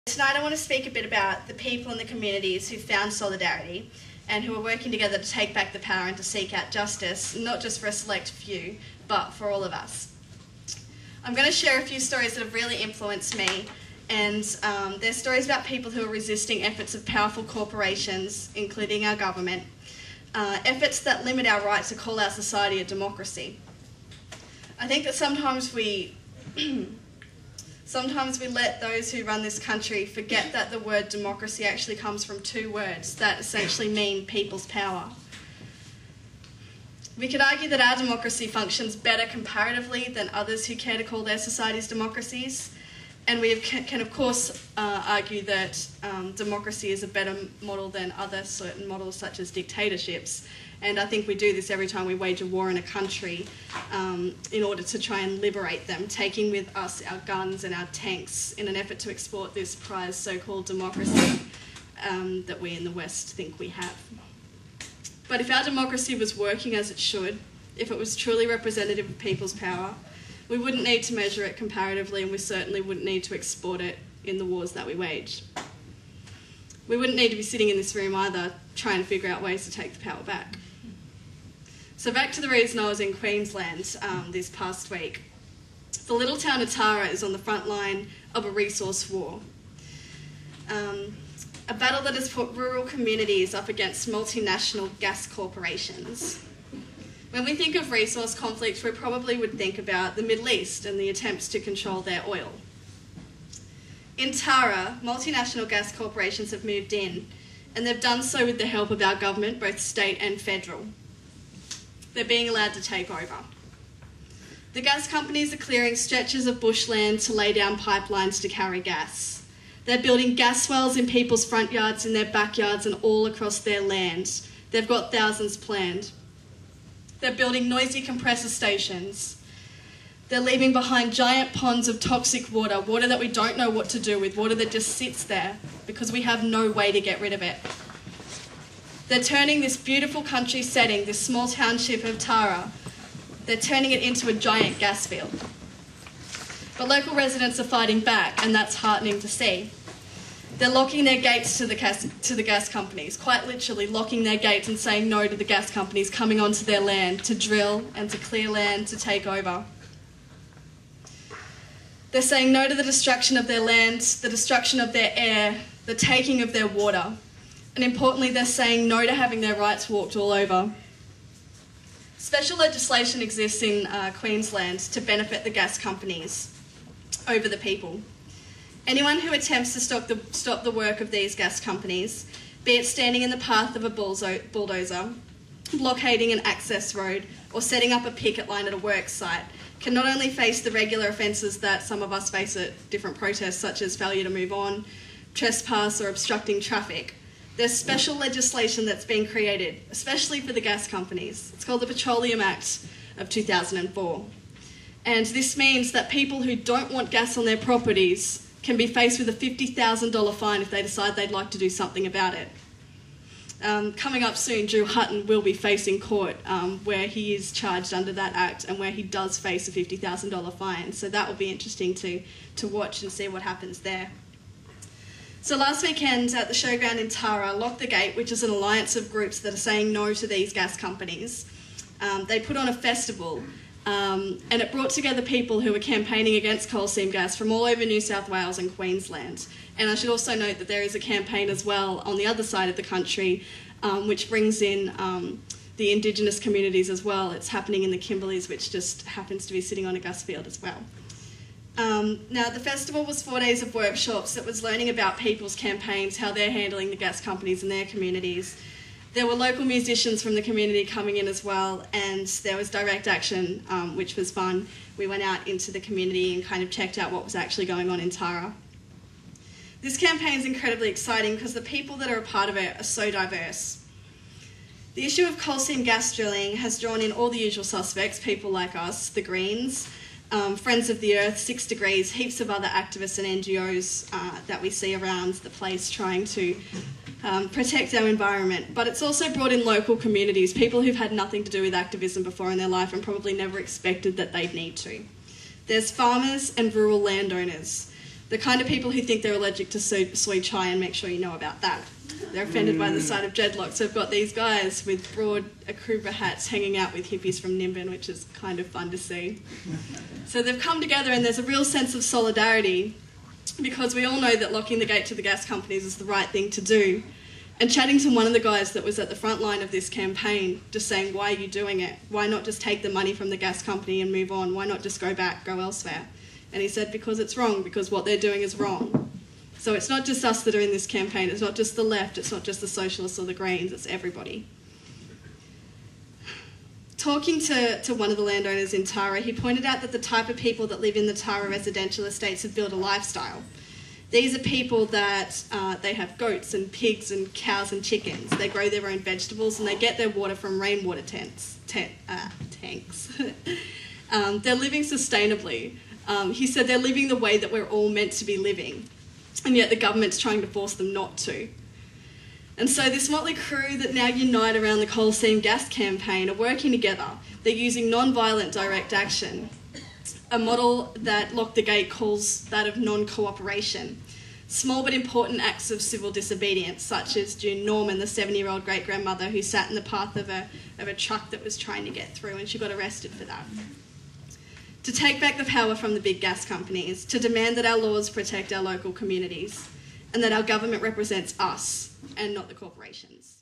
Tonight I want to speak a bit about the people in the communities who found solidarity and who are working together to take back the power and to seek out justice, not just for a select few, but for all of us. I'm going to share a few stories that have really influenced me, and they're stories about people who are resisting efforts of powerful corporations, including our government, efforts that limit our right to call our society a democracy. I think that sometimes we let those who run this country forget that the word democracy actually comes from two words that essentially mean people's power. We could argue that our democracy functions better comparatively than others who care to call their societies democracies, and we can of course argue that democracy is a better model than other certain models such as dictatorships. And I think we do this every time we wage a war in a country in order to try and liberate them, taking with us our guns and our tanks in an effort to export this prized so-called democracy that we in the West think we have. But if our democracy was working as it should, if it was truly representative of people's power, we wouldn't need to measure it comparatively, and we certainly wouldn't need to export it in the wars that we wage. We wouldn't need to be sitting in this room either, trying to figure out ways to take the power back. So back to the reason I was in Queensland this past week. The little town of Tara is on the front line of a resource war. A battle that has put rural communities up against multinational gas corporations. When we think of resource conflict, we probably would think about the Middle East and the attempts to control their oil. In Tara, multinational gas corporations have moved in, and they've done so with the help of our government, both state and federal. They're being allowed to take over. The gas companies are clearing stretches of bushland to lay down pipelines to carry gas. They're building gas wells in people's front yards, in their backyards, and all across their land. They've got thousands planned. They're building noisy compressor stations. They're leaving behind giant ponds of toxic water, water that we don't know what to do with, water that just sits there because we have no way to get rid of it. They're turning this beautiful country setting, this small township of Tara, they're turning it into a giant gas field. But local residents are fighting back, and that's heartening to see. They're locking their gates to the gas companies, quite literally locking their gates and saying no to the gas companies coming onto their land to drill and to clear land, to take over. They're saying no to the destruction of their land, the destruction of their air, the taking of their water. And importantly, they're saying no to having their rights walked all over. Special legislation exists in Queensland to benefit the gas companies over the people. Anyone who attempts to stop the work of these gas companies, be it standing in the path of a bulldozer, blockading an access road, or setting up a picket line at a work site, can not only face the regular offences that some of us face at different protests, such as failure to move on, trespass, or obstructing traffic. There's special legislation that's been created, especially for the gas companies. It's called the Petroleum Act of 2004. And this means that people who don't want gas on their properties can be faced with a $50,000 fine if they decide they'd like to do something about it. Coming up soon, Drew Hutton will be facing court where he is charged under that act and where he does face a $50,000 fine. So that will be interesting to watch and see what happens there. So last weekend at the showground in Tara, Lock the Gate, which is an alliance of groups that are saying no to these gas companies, they put on a festival and it brought together people who were campaigning against coal seam gas from all over New South Wales and Queensland. And I should also note that there is a campaign as well on the other side of the country which brings in the Indigenous communities as well. It's happening in the Kimberleys, which just happens to be sitting on a gas field as well. Now, the festival was 4 days of workshops that was learning about people's campaigns, how they're handling the gas companies in their communities. There were local musicians from the community coming in as well, and there was direct action, which was fun. We went out into the community and kind of checked out what was actually going on in Tara. This campaign is incredibly exciting because the people that are a part of it are so diverse. The issue of coal seam gas drilling has drawn in all the usual suspects, people like us, the Greens, Friends of the Earth, 6 Degrees, heaps of other activists and NGOs that we see around the place trying to protect our environment. But it's also brought in local communities, people who've had nothing to do with activism before in their life and probably never expected that they'd need to. There's farmers and rural landowners. The kind of people who think they're allergic to soy chai, and make sure you know about that. They're offended by the sight of dreadlocks. So I've got these guys with broad Akubra hats hanging out with hippies from Nimbin, which is kind of fun to see. So they've come together, and there's a real sense of solidarity, because we all know that locking the gate to the gas companies is the right thing to do. And chatting to one of the guys that was at the front line of this campaign, just saying, why are you doing it? Why not just take the money from the gas company and move on? Why not just go back, go elsewhere? And he said, because it's wrong, because what they're doing is wrong. So it's not just us that are in this campaign, it's not just the left, it's not just the socialists or the Greens, it's everybody. Talking to one of the landowners in Tara, he pointed out that the type of people that live in the Tara residential estates have built a lifestyle. These are people that they have goats and pigs and cows and chickens. They grow their own vegetables, and they get their water from rainwater tanks. They're living sustainably. He said they're living the way that we're all meant to be living, and yet the government's trying to force them not to. And so this motley crew that now unite around the coal seam gas campaign are working together. They're using non-violent direct action, a model that Lock the Gate calls that of non-cooperation. Small but important acts of civil disobedience, such as June Norman, the 70-year-old great-grandmother who sat in the path of a truck that was trying to get through, and she got arrested for that. To take back the power from the big gas companies, to demand that our laws protect our local communities, and that our government represents us and not the corporations.